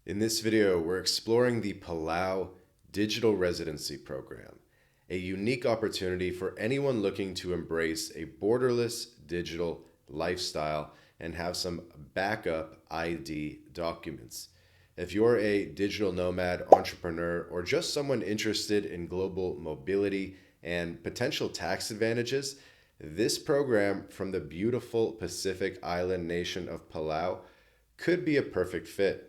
In this video, we're exploring the Palau Digital Residency Program, a unique opportunity for anyone looking to embrace a borderless digital lifestyle and have some backup ID documents. If you're a digital nomad, entrepreneur, or just someone interested in global mobility and potential tax advantages, this program from the beautiful Pacific island nation of Palau could be a perfect fit.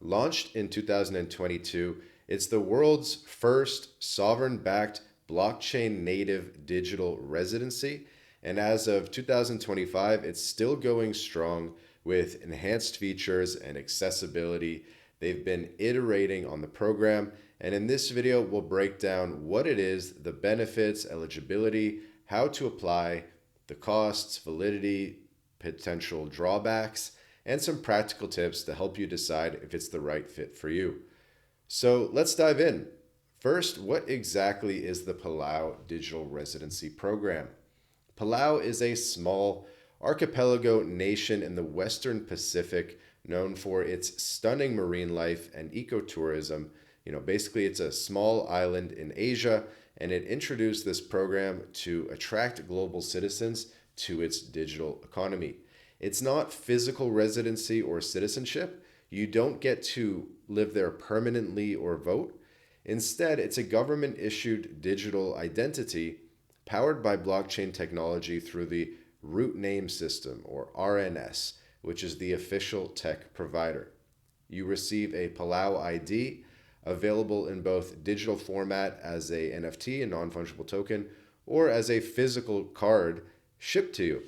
Launched in 2022, it's the world's first sovereign-backed blockchain-native digital residency, and as of 2025, it's still going strong with enhanced features and accessibility. They've been iterating on the program, and in this video, we'll break down what it is, the benefits, eligibility, how to apply, the costs, validity, potential drawbacks, and some practical tips to help you decide if it's the right fit for you. So let's dive in. First, what exactly is the Palau Digital Residency Program? Palau is a small archipelago nation in the Western Pacific known for its stunning marine life and ecotourism. Basically, it's a small island in Asia, and it introduced this program to attract global citizens to its digital economy. It's not physical residency or citizenship. You don't get to live there permanently or vote. Instead, it's a government-issued digital identity powered by blockchain technology through the Root Name System, or RNS, which is the official tech provider. You receive a Palau ID, available in both digital format as a NFT, a non-fungible token, or as a physical card shipped to you.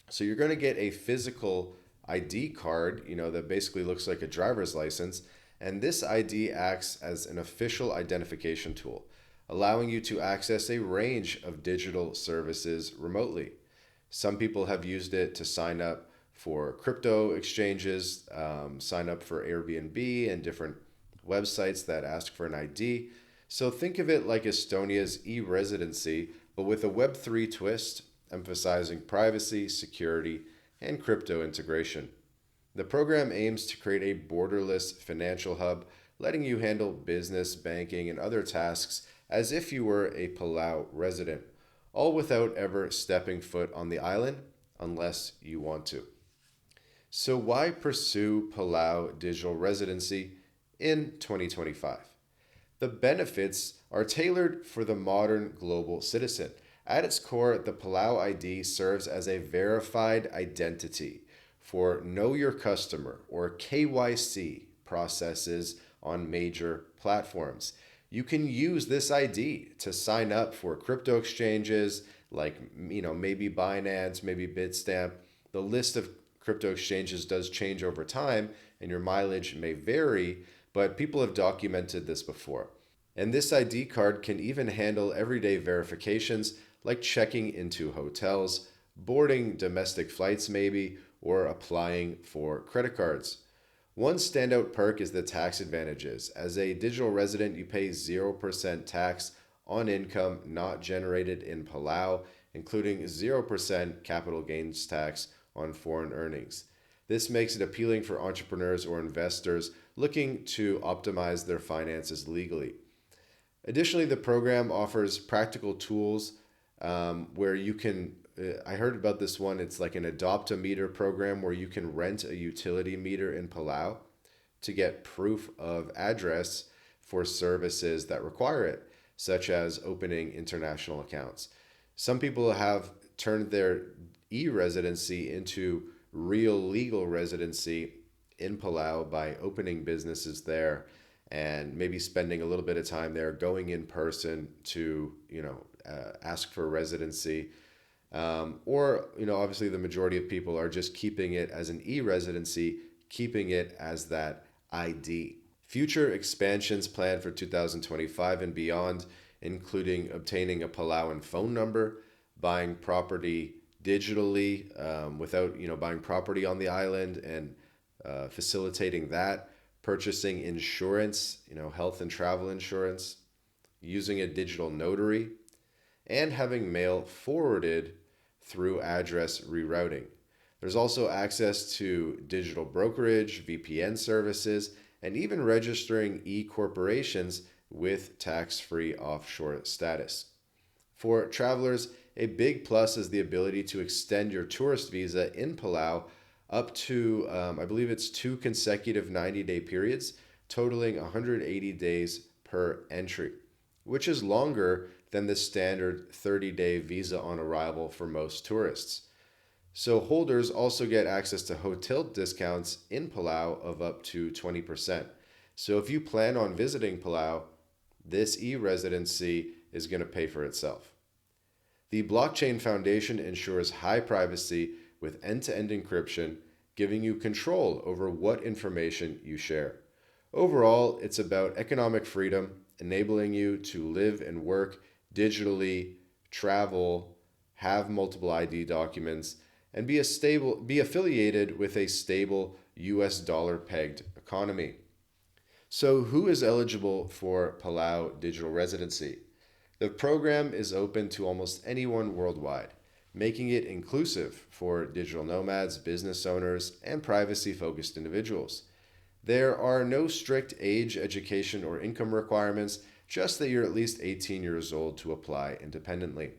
So you're going to get a physical ID card, that basically looks like a driver's license, and this ID acts as an official identification tool, allowing you to access a range of digital services remotely. Some people have used it to sign up for crypto exchanges, sign up for Airbnb and different websites that ask for an ID. So think of it like Estonia's e-residency, but with a Web3 twist, emphasizing privacy, security, and crypto integration. The program aims to create a borderless financial hub, letting you handle business, banking, and other tasks as if you were a Palau resident, all without ever stepping foot on the island unless you want to. So why pursue Palau digital residency in 2025? The benefits are tailored for the modern global citizen. At its core, the Palau ID serves as a verified identity for Know Your Customer, or KYC, processes on major platforms. You can use this ID to sign up for crypto exchanges like maybe Binance, maybe Bitstamp. The list of crypto exchanges does change over time, and your mileage may vary, but people have documented this before. And this ID card can even handle everyday verifications like checking into hotels, boarding domestic flights maybe, or applying for credit cards. One standout perk is the tax advantages. As a digital resident, you pay 0% tax on income not generated in Palau, including 0% capital gains tax on foreign earnings. This makes it appealing for entrepreneurs or investors looking to optimize their finances legally. Additionally, the program offers practical tools where you can, I heard about this one, it's like an adopt-a-meter program where you can rent a utility meter in Palau to get proof of address for services that require it, such as opening international accounts. Some people have turned their e-residency into real legal residency in Palau by opening businesses there and maybe spending a little bit of time there, going in person to, ask for residency. Or obviously the majority of people are just keeping it as an e-residency, keeping it as that ID. Future expansions planned for 2025 and beyond, including obtaining a Palauan phone number, buying property digitally without buying property on the island and facilitating that, purchasing insurance, health and travel insurance, using a digital notary, and having mail forwarded through address rerouting. There's also access to digital brokerage, VPN services, and even registering e-corporations with tax-free offshore status. For travelers, a big plus is the ability to extend your tourist visa in Palau up to, I believe it's 2 consecutive 90-day periods, totaling 180 days per entry, which is longer than the standard 30-day visa on arrival for most tourists. So holders also get access to hotel discounts in Palau of up to 20%. So if you plan on visiting Palau, this e-residency is going to pay for itself. The Blockchain Foundation ensures high privacy with end-to-end encryption, giving you control over what information you share. Overall, it's about economic freedom, enabling you to live and work digitally, travel, have multiple ID documents, and be affiliated with a stable US dollar pegged economy. So who is eligible for Palau Digital Residency? The program is open to almost anyone worldwide, making it inclusive for digital nomads, business owners, and privacy-focused individuals. There are no strict age, education, or income requirements, just that you're at least 18 years old to apply independently.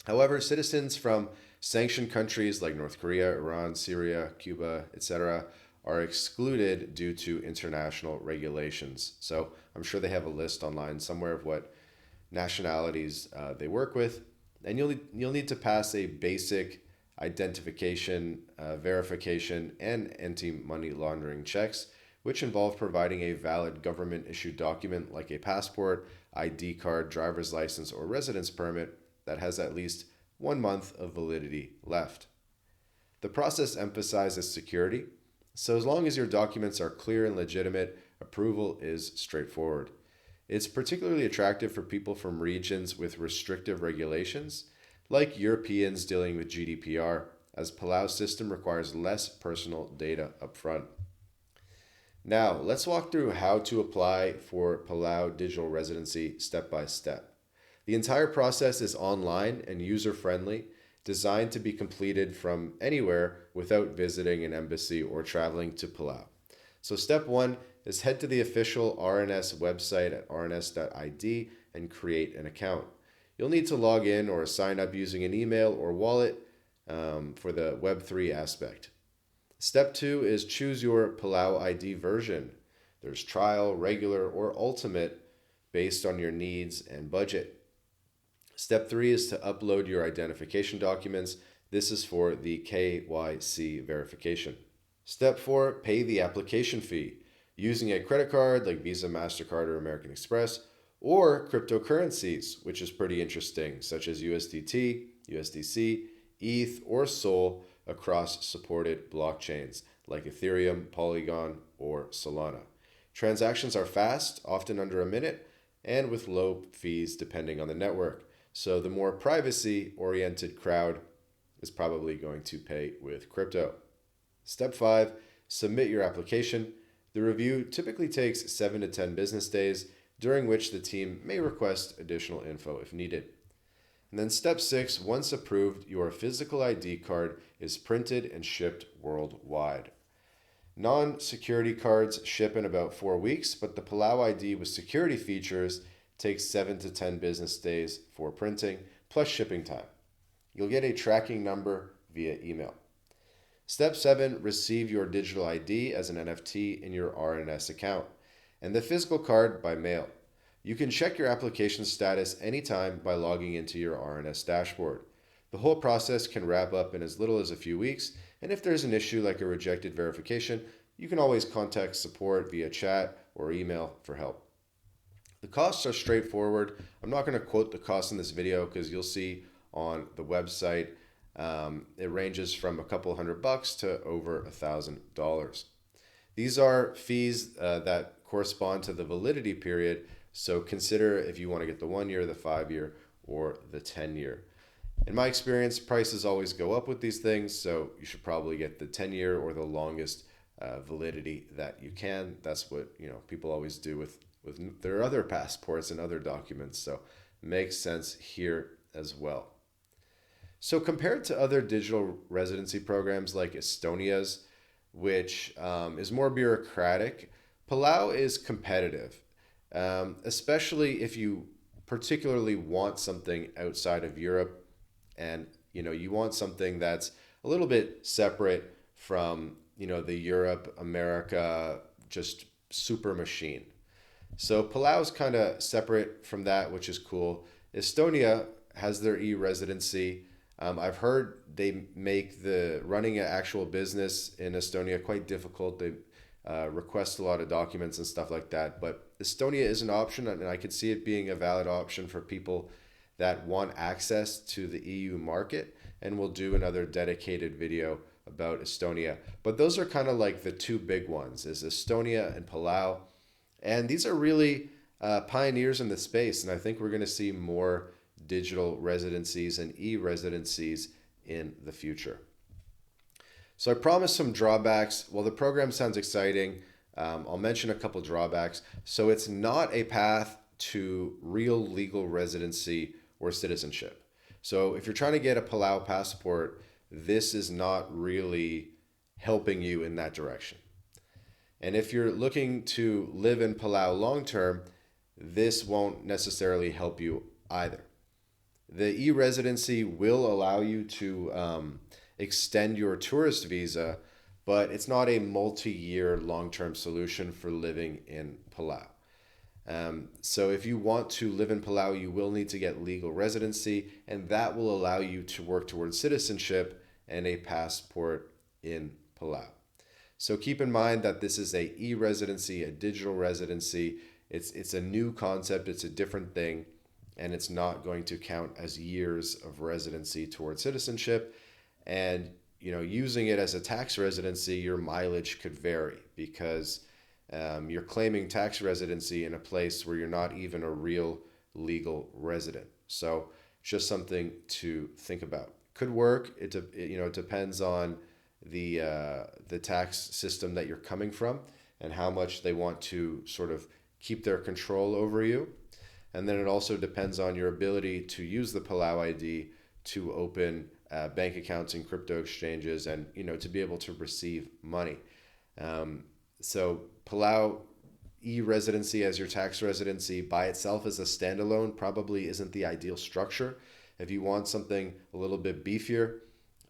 However, citizens from sanctioned countries like North Korea, Iran, Syria, Cuba, etc., are excluded due to international regulations. So I'm sure they have a list online somewhere of what nationalities they work with, and you'll need to pass a basic identification, verification, and anti-money laundering checks, which involve providing a valid government-issued document like a passport, ID card, driver's license, or residence permit that has at least 1 month of validity left. The process emphasizes security, so as long as your documents are clear and legitimate, approval is straightforward. It's particularly attractive for people from regions with restrictive regulations, like Europeans dealing with GDPR, as Palau's system requires less personal data upfront. Now, let's walk through how to apply for Palau Digital Residency step by step. The entire process is online and user-friendly, designed to be completed from anywhere without visiting an embassy or traveling to Palau. So step 1 is head to the official RNS website at rns.id and create an account. You'll need to log in or sign up using an email or wallet for the Web3 aspect. Step 2 is choose your Palau ID version. There's trial, regular, or ultimate based on your needs and budget. Step 3 is to upload your identification documents. This is for the KYC verification. Step 4, pay the application fee using a credit card like Visa, MasterCard, or American Express, or cryptocurrencies, which is pretty interesting, such as USDT, USDC, ETH, or SOL across supported blockchains like Ethereum, Polygon, or Solana. Transactions are fast, often under a minute, and with low fees depending on the network. So the more privacy-oriented crowd is probably going to pay with crypto. Step 5, submit your application. The review typically takes 7 to 10 business days, during which the team may request additional info if needed. And then step 6, once approved, your physical ID card is printed and shipped worldwide. Non-security cards ship in about 4 weeks, but the Palau ID with security features takes 7 to 10 business days for printing, plus shipping time. You'll get a tracking number via email. Step 7, receive your digital ID as an NFT in your RNS account, and the physical card by mail. You can check your application status anytime by logging into your RNS dashboard. The whole process can wrap up in as little as a few weeks, and if there's an issue like a rejected verification, you can always contact support via chat or email for help. The costs are straightforward. I'm not going to quote the cost in this video because you'll see on the website it ranges from a couple $100 to over $1,000. These are fees that correspond to the validity period, so consider if you want to get the 1 year, the 5 year, or the 10 year. In my experience, prices always go up with these things, so you should probably get the 10 year or the longest validity that you can. That's what people always do with their other passports and other documents, so it makes sense here as well. So compared to other digital residency programs like Estonia's, which is more bureaucratic, Palau is competitive, especially if you particularly want something outside of Europe, and you want something that's a little bit separate from the Europe America just super machine. So Palau's kind of separate from that, which is cool. Estonia has their e-residency. I've heard they make the running an actual business in Estonia quite difficult. They request a lot of documents and stuff like that. But Estonia is an option, and I could see it being a valid option for people that want access to the EU market. And we'll do another dedicated video about Estonia. But those are kind of like the two big ones, is Estonia and Palau. And these are really pioneers in the space. And I think we're going to see more digital residencies and e-residencies in the future. So I promised some drawbacks. Well, the program sounds exciting. I'll mention a couple drawbacks. So it's not a path to real legal residency or citizenship. So if you're trying to get a Palau passport, this is not really helping you in that direction. And if you're looking to live in Palau long term, this won't necessarily help you either. The e-residency will allow you to extend your tourist visa, but it's not a multi-year long-term solution for living in Palau. So if you want to live in Palau, you will need to get legal residency, and that will allow you to work towards citizenship and a passport in Palau. So keep in mind that this is a e-residency, a digital residency. It's a new concept, it's a different thing, and it's not going to count as years of residency towards citizenship. And using it as a tax residency, your mileage could vary because you're claiming tax residency in a place where you're not even a real legal resident. So just something to think about. Could work. It depends on the tax system that you're coming from and how much they want to sort of keep their control over you. And then it also depends on your ability to use the Palau ID to open bank accounts in crypto exchanges and to be able to receive money. So Palau e-residency as your tax residency by itself as a standalone probably isn't the ideal structure. If you want something a little bit beefier,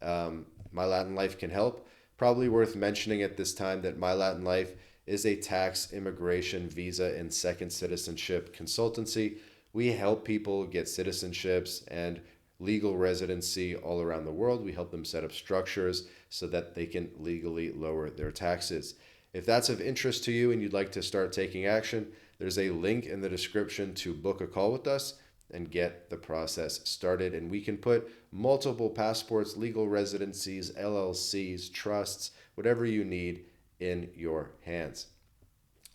MyLatinLife can help. Probably worth mentioning at this time that MyLatinLife is a tax, immigration, visa, and second citizenship consultancy. We help people get citizenships and legal residency all around the world. We help them set up structures so that they can legally lower their taxes. If that's of interest to you and you'd like to start taking action, there's a link in the description to book a call with us and get the process started. And we can put multiple passports, legal residencies, LLCs, trusts, whatever you need in your hands.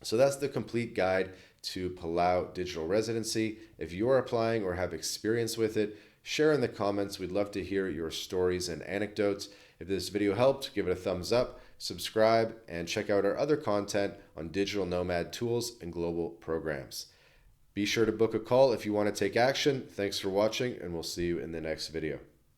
So that's the complete guide to Palau Digital Residency. If you're applying or have experience with it, share in the comments. We'd love to hear your stories and anecdotes. If this video helped, give it a thumbs up, subscribe, and check out our other content on digital nomad tools and global programs. Be sure to book a call if you want to take action. Thanks for watching, and we'll see you in the next video.